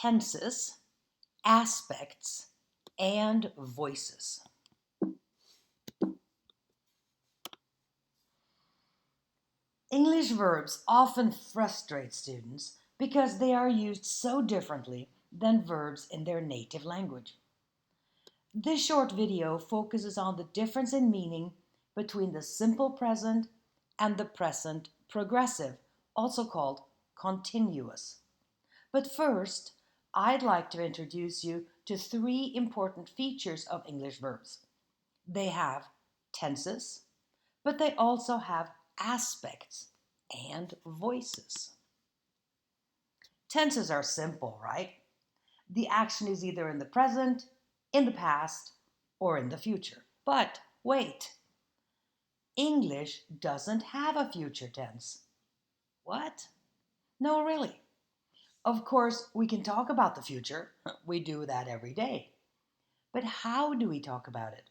tenses, aspects, and voices. English verbs often frustrate students because they are used so differently than verbs in their native language. This short video focuses on the difference in meaning between the simple present and the present progressive, also called continuous. But first, I'd like to introduce you to three important features of English verbs. They have tenses, but they also have aspects and voices. Tenses are simple, right? The action is either in the present, in the past, or in the future. But wait, English doesn't have a future tense. What? No, really. Of course, we can talk about the future. We do that every day. But how do we talk about it?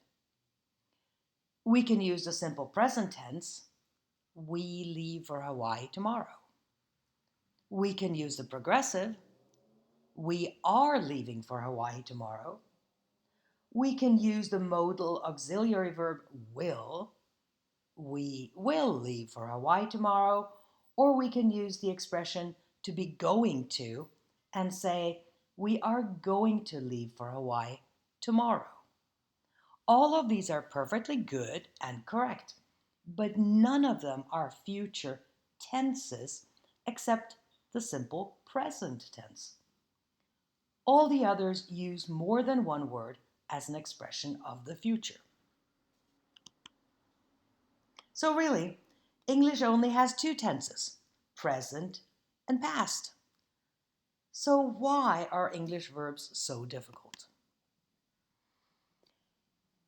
We can use the simple present tense. We leave for Hawaii tomorrow. We can use the progressive. We are leaving for Hawaii tomorrow. We can use the modal auxiliary verb will. We will leave for Hawaii tomorrow. Or we can use the expression to be going to and say, we are going to leave for Hawaii tomorrow. All of these are perfectly good and correct, but none of them are future tenses except the simple present tense. All the others use more than one word as an expression of the future. So really, English only has two tenses, present and past. So why are English verbs so difficult?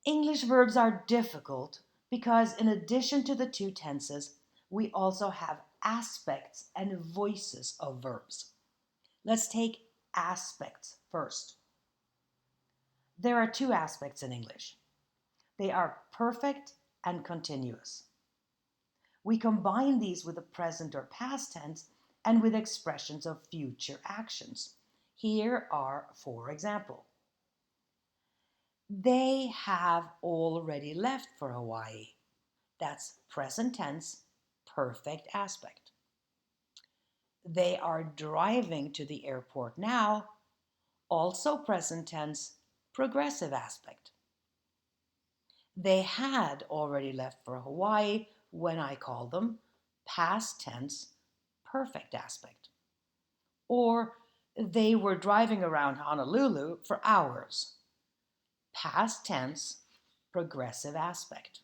English verbs are difficult because in addition to the two tenses, we also have aspects and voices of verbs. Let's take aspects first. There are two aspects in English. They are perfect and continuous. We combine these with the present or past tense and with expressions of future actions. Here are four examples. They have already left for Hawaii. That's present tense, perfect aspect. They are driving to the airport now, also present tense, progressive aspect. They had already left for Hawaii when I called them, past tense, perfect aspect. Or they were driving around Honolulu for hours, past tense, progressive aspect.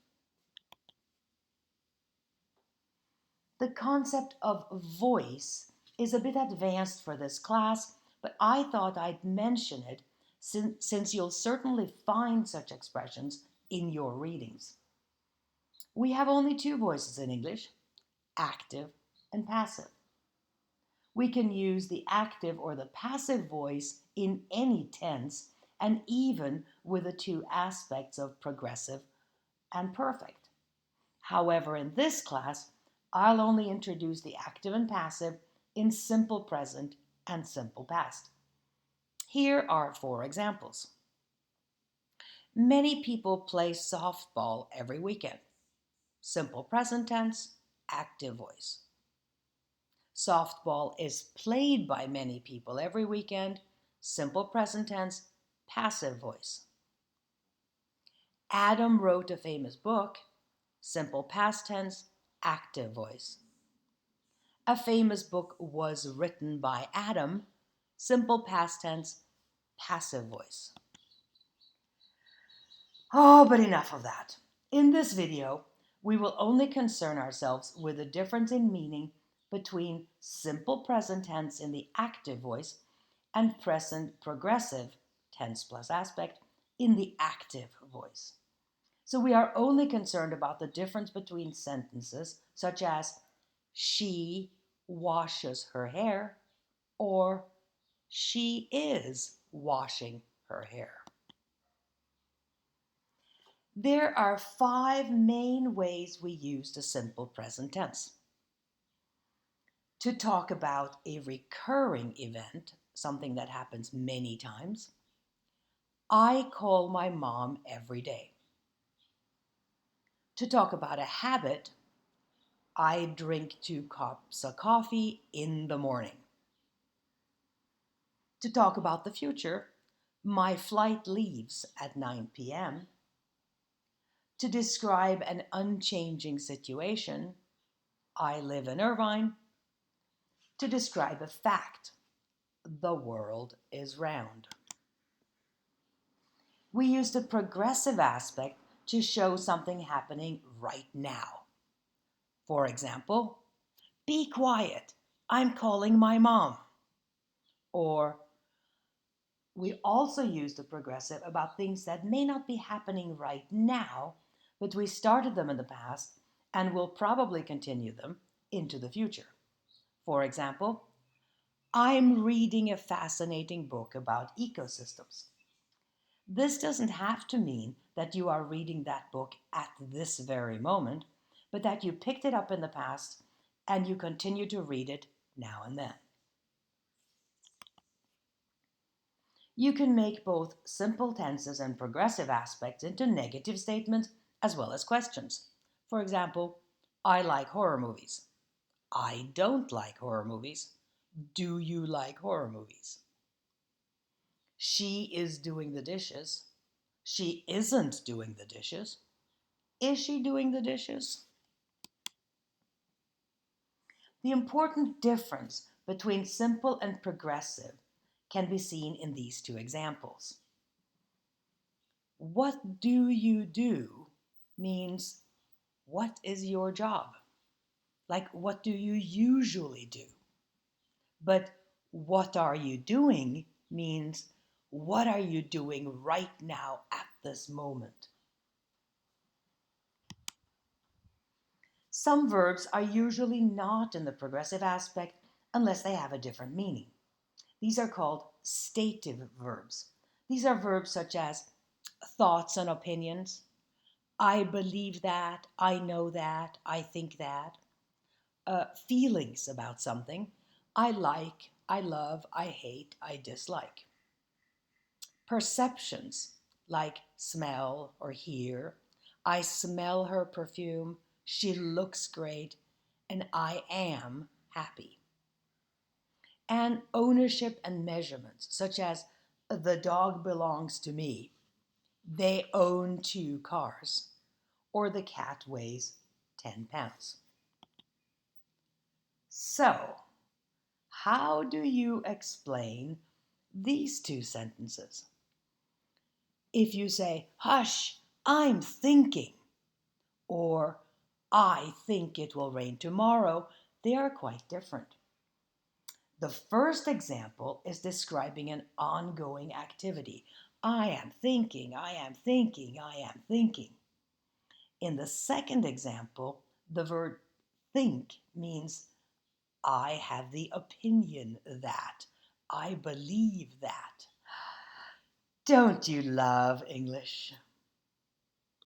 The concept of voice is a bit advanced for this class, but I thought I'd mention it since you'll certainly find such expressions in your readings. We have only two voices in English, active and passive. We can use the active or the passive voice in any tense and even with the two aspects of progressive and perfect. However, in this class, I'll only introduce the active and passive in simple present and simple past. Here are four examples. Many people play softball every weekend. Simple present tense, active voice. Softball is played by many people every weekend. Simple present tense, passive voice. Adam wrote a famous book. Simple past tense, active voice. A famous book was written by Adam. Simple past tense, passive voice. Oh, but enough of that. In this video, we will only concern ourselves with the difference in meaning between simple present tense in the active voice and present progressive tense plus aspect in the active voice. So we are only concerned about the difference between sentences such as she washes her hair or she is washing her hair. There are five main ways we use the simple present tense. To talk about a recurring event, something that happens many times. I call my mom every day. To talk about a habit, I drink 2 cups of coffee in the morning. To talk about the future, my flight leaves at 9 p.m. To describe an unchanging situation, I live in Irvine. To describe a fact, the world is round. We use the progressive aspect to show something happening right now. For example, be quiet, I'm calling my mom. Or we also use the progressive about things that may not be happening right now, but we started them in the past and will probably continue them into the future. For example, I'm reading a fascinating book about ecosystems. This doesn't have to mean that you are reading that book at this very moment, but that you picked it up in the past and you continue to read it now and then. You can make both simple tenses and progressive aspects into negative statements as well as questions. For example, I like horror movies. I don't like horror movies. Do you like horror movies? She is doing the dishes. She isn't doing the dishes. Is she doing the dishes? The important difference between simple and progressive can be seen in these 2 examples. What do you do means what is your job? Like, what do you usually do? But what are you doing means what are you doing right now at this moment? Some verbs are usually not in the progressive aspect unless they have a different meaning. These are called stative verbs. These are verbs such as thoughts and opinions. I believe that, I know that, I think that. Feelings about something. I like, I love, I hate, I dislike. Perceptions like smell or hear. I smell her perfume, she looks great, and I am happy. And ownership and measurements, such as the dog belongs to me, they own 2 cars, or the cat weighs 10 pounds. So, how do you explain these 2 sentences? If you say, hush, I'm thinking, or I think it will rain tomorrow, they are quite different. The first example is describing an ongoing activity. I am thinking, I am thinking, I am thinking. In the second example, the verb think means I have the opinion that, I believe that. Don't you love English?